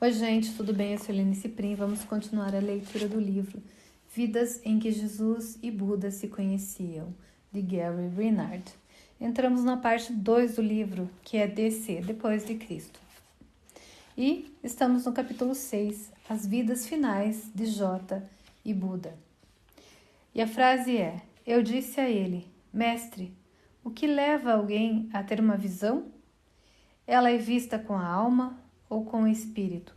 Oi, gente, tudo bem? Eu sou Helene Ciprim. Vamos continuar a leitura do livro Vidas em que Jesus e Buda se conheciam, de Gary Renard. Entramos na parte 2 do livro, que é DC, depois de Cristo. E estamos no capítulo 6, As Vidas Finais de Jota e Buda. E a frase é: Eu disse a ele, Mestre, o que leva alguém a ter uma visão? Ela é vista com a alma ou com o espírito?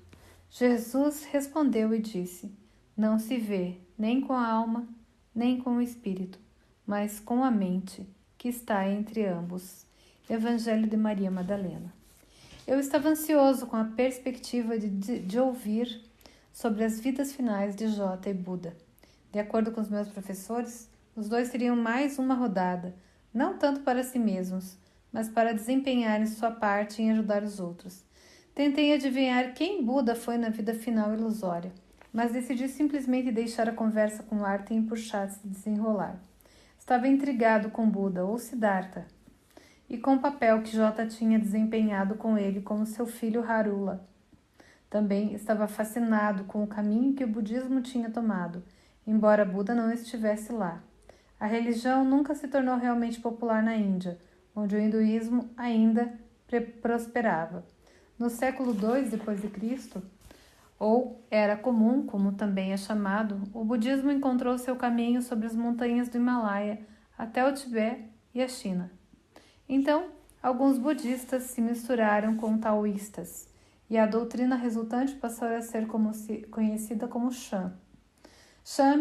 Jesus respondeu e disse: Não se vê nem com a alma, nem com o espírito, mas com a mente, que está entre ambos. Evangelho de Maria Madalena. Eu estava ansioso com a perspectiva de ouvir sobre as vidas finais de Jota e Buda. De acordo com os meus professores, os dois teriam mais uma rodada, não tanto para si mesmos, mas para desempenharem sua parte em ajudar os outros. Tentei adivinhar quem Buda foi na vida final ilusória, mas decidi simplesmente deixar a conversa com Arten e puxar se desenrolar. Estava intrigado com Buda ou Siddhartha e com o papel que Jota tinha desempenhado com ele como seu filho Harula. Também estava fascinado com o caminho que o budismo tinha tomado, embora Buda não estivesse lá. A religião nunca se tornou realmente popular na Índia, onde o hinduísmo ainda prosperava. No século II d.C., ou Era Comum, como também é chamado, o budismo encontrou seu caminho sobre as montanhas do Himalaia até o Tibete e a China. Então, alguns budistas se misturaram com taoístas, e a doutrina resultante passou a ser conhecida como Shan. Shan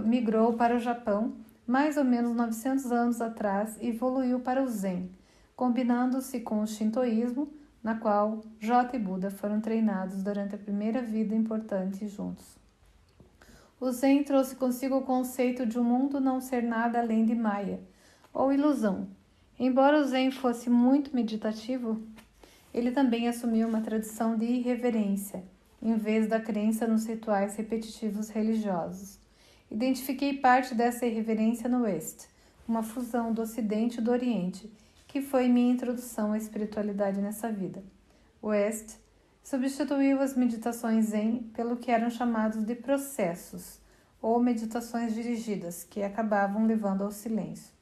migrou para o Japão mais ou menos 900 anos atrás e evoluiu para o Zen, combinando-se com o Shintoísmo, na qual Jota e Buda foram treinados durante a primeira vida importante juntos. O Zen trouxe consigo o conceito de um mundo não ser nada além de Maya, ou ilusão. Embora o Zen fosse muito meditativo, ele também assumiu uma tradição de irreverência, em vez da crença nos rituais repetitivos religiosos. Identifiquei parte dessa irreverência no West, uma fusão do Ocidente e do Oriente, que foi minha introdução à espiritualidade nessa vida. O West substituiu as meditações Zen pelo que eram chamados de processos, ou meditações dirigidas, que acabavam levando ao silêncio.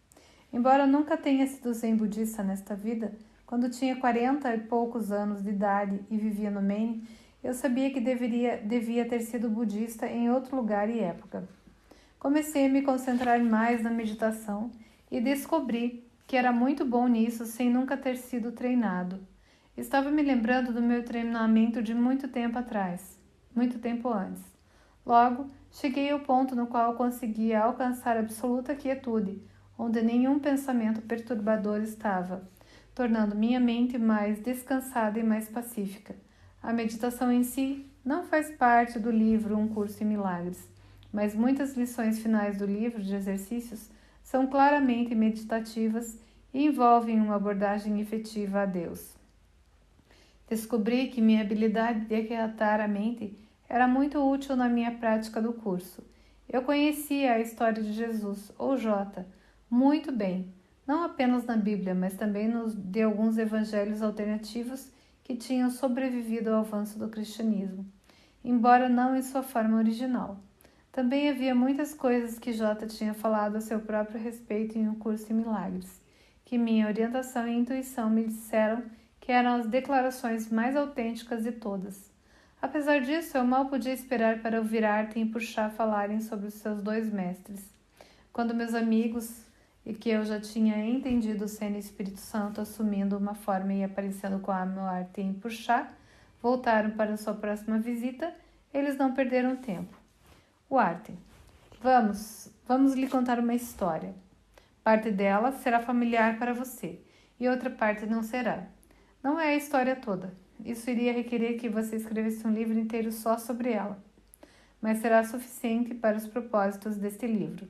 Embora nunca tenha sido Zen budista nesta vida, quando tinha 40 e poucos anos de idade e vivia no Maine, eu sabia que devia ter sido budista em outro lugar e época. Comecei a me concentrar mais na meditação e descobri que era muito bom nisso sem nunca ter sido treinado. Estava me lembrando do meu treinamento de muito tempo antes. Logo, cheguei ao ponto no qual conseguia alcançar absoluta quietude, onde nenhum pensamento perturbador estava, tornando minha mente mais descansada e mais pacífica. A meditação em si não faz parte do livro Um Curso em Milagres, mas muitas lições finais do livro de exercícios são claramente meditativas e envolvem uma abordagem efetiva a Deus. Descobri que minha habilidade de aquietar a mente era muito útil na minha prática do curso. Eu conhecia a história de Jesus, ou Jota, muito bem, não apenas na Bíblia, mas também de alguns evangelhos alternativos que tinham sobrevivido ao avanço do cristianismo, embora não em sua forma original. Também havia muitas coisas que Jota tinha falado a seu próprio respeito em Um Curso em Milagres, que minha orientação e intuição me disseram que eram as declarações mais autênticas de todas. Apesar disso, eu mal podia esperar para ouvir Arten e Puxá falarem sobre os seus dois mestres. Quando meus amigos, e que eu já tinha entendido sendo Espírito Santo assumindo uma forma e aparecendo com a Arten e Puxá, voltaram para sua próxima visita, eles não perderam tempo. O Arten: Vamos lhe contar uma história. Parte dela será familiar para você, e outra parte não será. Não é a história toda. Isso iria requerer que você escrevesse um livro inteiro só sobre ela, mas será suficiente para os propósitos deste livro.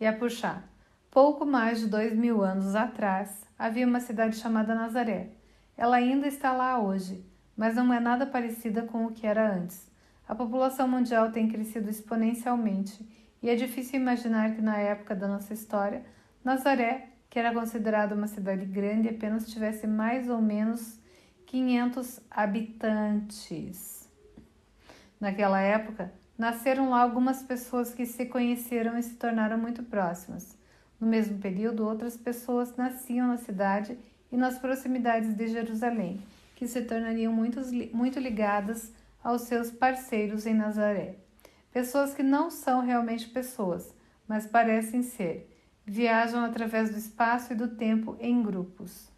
E a Puxá: pouco mais de 2000 anos atrás, havia uma cidade chamada Nazaré. Ela ainda está lá hoje, mas não é nada parecida com o que era antes. A população mundial tem crescido exponencialmente e é difícil imaginar que na época da nossa história, Nazaré, que era considerada uma cidade grande, apenas tivesse mais ou menos 500 habitantes. Naquela época, nasceram lá algumas pessoas que se conheceram e se tornaram muito próximas. No mesmo período, outras pessoas nasciam na cidade e nas proximidades de Jerusalém, que se tornariam muito ligadas aos seus parceiros em Nazaré. Pessoas que não são realmente pessoas, mas parecem ser. Viajam através do espaço e do tempo em grupos.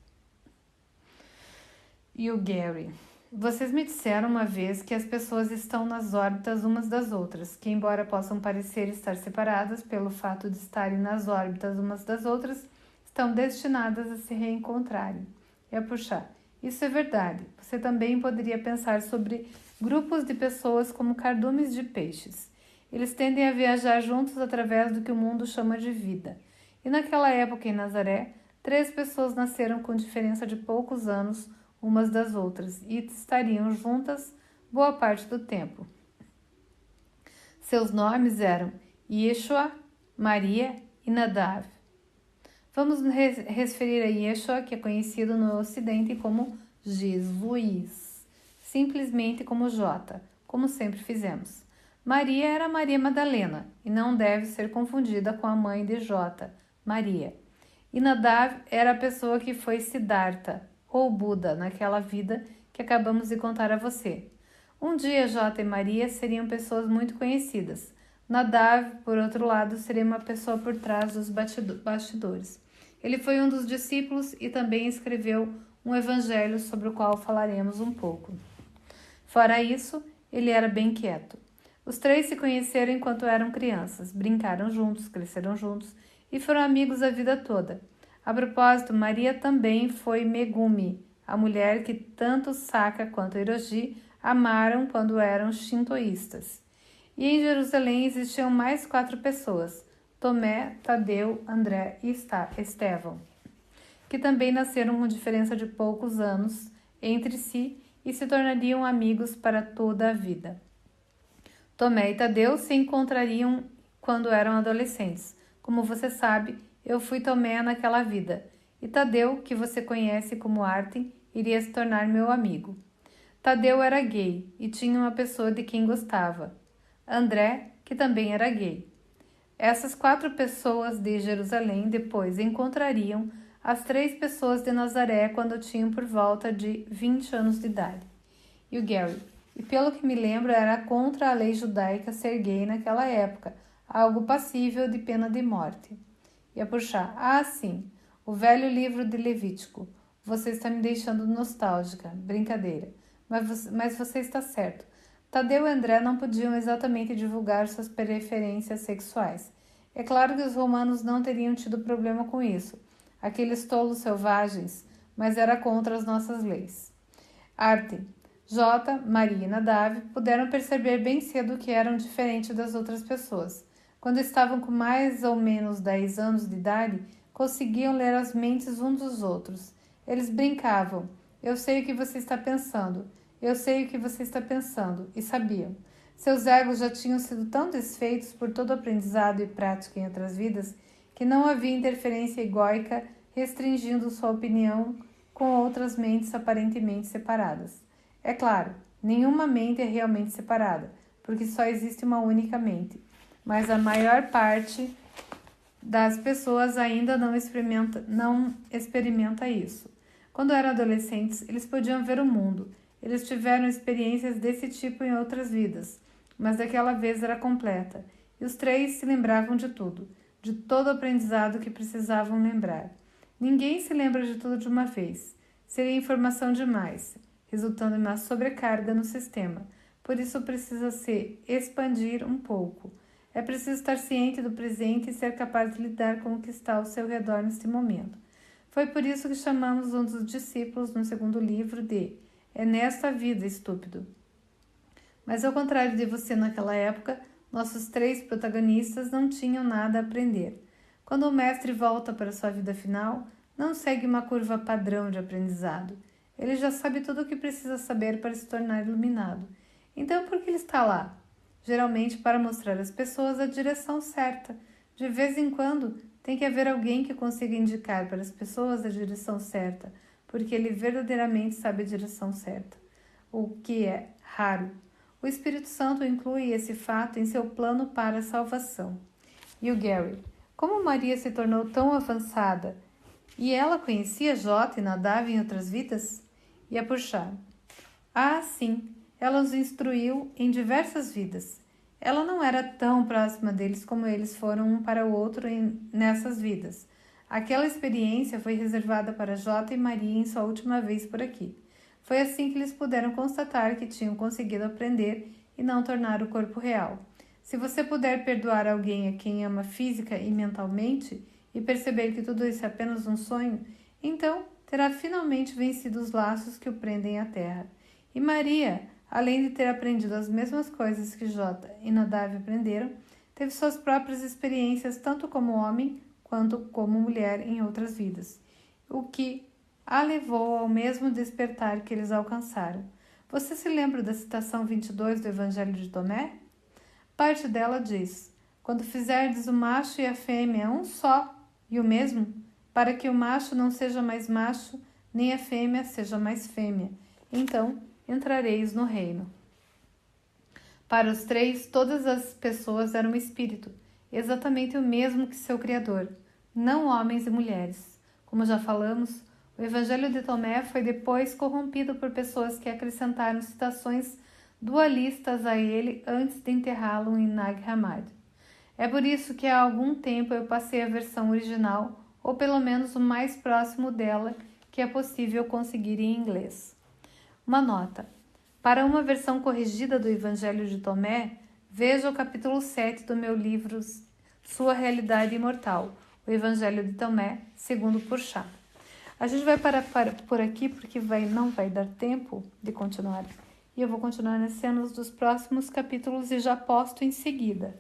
E o Gary. Vocês me disseram uma vez que as pessoas estão nas órbitas umas das outras, que embora possam parecer estar separadas pelo fato de estarem nas órbitas umas das outras, estão destinadas a se reencontrarem. Isso é verdade. Você também poderia pensar sobre grupos de pessoas como cardumes de peixes. Eles tendem a viajar juntos através do que o mundo chama de vida. E naquela época em Nazaré, 3 pessoas nasceram com diferença de poucos anos umas das outras e estariam juntas boa parte do tempo. Seus nomes eram Yeshua, Maria e Nadav. Vamos referir a Yeshua, que é conhecido no Ocidente como Jesus, simplesmente como J, como sempre fizemos. Maria era Maria Madalena e não deve ser confundida com a mãe de J, Maria. E Nadav era a pessoa que foi Siddhartha, ou Buda, naquela vida que acabamos de contar a você. Um dia J e Maria seriam pessoas muito conhecidas. Nadav, por outro lado, seria uma pessoa por trás dos bastidores. Ele foi um dos discípulos e também escreveu um evangelho sobre o qual falaremos um pouco. Fora isso, ele era bem quieto. Os 3 se conheceram enquanto eram crianças, brincaram juntos, cresceram juntos e foram amigos a vida toda. A propósito, Maria também foi Megumi, a mulher que tanto Saka quanto Hiroshi amaram quando eram shintoístas. E em Jerusalém existiam mais 4 pessoas, Tomé, Tadeu, André e Estevão, que também nasceram com diferença de poucos anos entre si e se tornariam amigos para toda a vida. Tomé e Tadeu se encontrariam quando eram adolescentes. Como você sabe, eu fui Tomé naquela vida, e Tadeu, que você conhece como Artem, iria se tornar meu amigo. Tadeu era gay e tinha uma pessoa de quem gostava, André, que também era gay. Essas 4 pessoas de Jerusalém depois encontrariam as 3 pessoas de Nazaré quando tinham por volta de 20 anos de idade. E o Gary. E pelo que me lembro, era contra a lei judaica ser gay naquela época, algo passível de pena de morte. E sim, o velho livro de Levítico. Você está me deixando nostálgica, brincadeira. Mas você está certo. Tadeu e André não podiam exatamente divulgar suas preferências sexuais. É claro que os romanos não teriam tido problema com isso, aqueles tolos selvagens, mas era contra as nossas leis. Artem, J, Maria e Nadav puderam perceber bem cedo que eram diferentes das outras pessoas. Quando estavam com mais ou menos 10 anos de idade, conseguiam ler as mentes uns dos outros. Eles brincavam. Eu sei o que você está pensando. Eu sei o que você está pensando. E sabiam. Seus egos já tinham sido tão desfeitos por todo o aprendizado e prática em outras vidas que não havia interferência egóica restringindo sua opinião com outras mentes aparentemente separadas. É claro, nenhuma mente é realmente separada, porque só existe uma única mente. Mas a maior parte das pessoas ainda não experimenta isso. Quando eram adolescentes, eles podiam ver o mundo. Eles tiveram experiências desse tipo em outras vidas, mas daquela vez era completa. E os 3 se lembravam de tudo, de todo o aprendizado que precisavam lembrar. Ninguém se lembra de tudo de uma vez. Seria informação demais, resultando em uma sobrecarga no sistema. Por isso precisa se expandir um pouco. É preciso estar ciente do presente e ser capaz de lidar com o que está ao seu redor neste momento. Foi por isso que chamamos um dos discípulos no segundo livro de É nesta vida, estúpido. Mas ao contrário de você naquela época, nossos 3 protagonistas não tinham nada a aprender. Quando o mestre volta para sua vida final, não segue uma curva padrão de aprendizado. Ele já sabe tudo o que precisa saber para se tornar iluminado. Então por que ele está lá? Geralmente para mostrar às pessoas a direção certa. De vez em quando, tem que haver alguém que consiga indicar para as pessoas a direção certa, porque ele verdadeiramente sabe a direção certa, o que é raro. O Espírito Santo inclui esse fato em seu plano para a salvação. E o Gary, como Maria se tornou tão avançada? E ela conhecia Jota e Nadav em outras vidas? E a Puxar. Ah, sim, ela os instruiu em diversas vidas. Ela não era tão próxima deles como eles foram um para o outro nessas vidas. Aquela experiência foi reservada para Jota e Maria em sua última vez por aqui. Foi assim que eles puderam constatar que tinham conseguido aprender e não tornar o corpo real. Se você puder perdoar alguém a quem ama física e mentalmente e perceber que tudo isso é apenas um sonho, então terá finalmente vencido os laços que o prendem à terra. E Maria, além de ter aprendido as mesmas coisas que Jota e Nadav aprenderam, teve suas próprias experiências tanto como homem quanto como mulher em outras vidas, o que a levou ao mesmo despertar que eles alcançaram. Você se lembra da citação 22 do Evangelho de Tomé? Parte dela diz: quando fizerdes o macho e a fêmea um só e o mesmo, para que o macho não seja mais macho, nem a fêmea seja mais fêmea, então entrareis no reino. Para os três, todas as pessoas eram um espírito, exatamente o mesmo que seu Criador, não homens e mulheres. Como já falamos, o Evangelho de Tomé foi depois corrompido por pessoas que acrescentaram citações dualistas a ele antes de enterrá-lo em Nag Hammadi. É por isso que há algum tempo eu passei a versão original, ou pelo menos o mais próximo dela que é possível conseguir em inglês. Uma nota. Para uma versão corrigida do Evangelho de Tomé, veja o capítulo 7 do meu livro Sua Realidade Imortal, o Evangelho de Tomé, segundo Purchá. A gente vai parar por aqui porque não vai dar tempo de continuar. E eu vou continuar nas cenas dos próximos capítulos e já posto em seguida.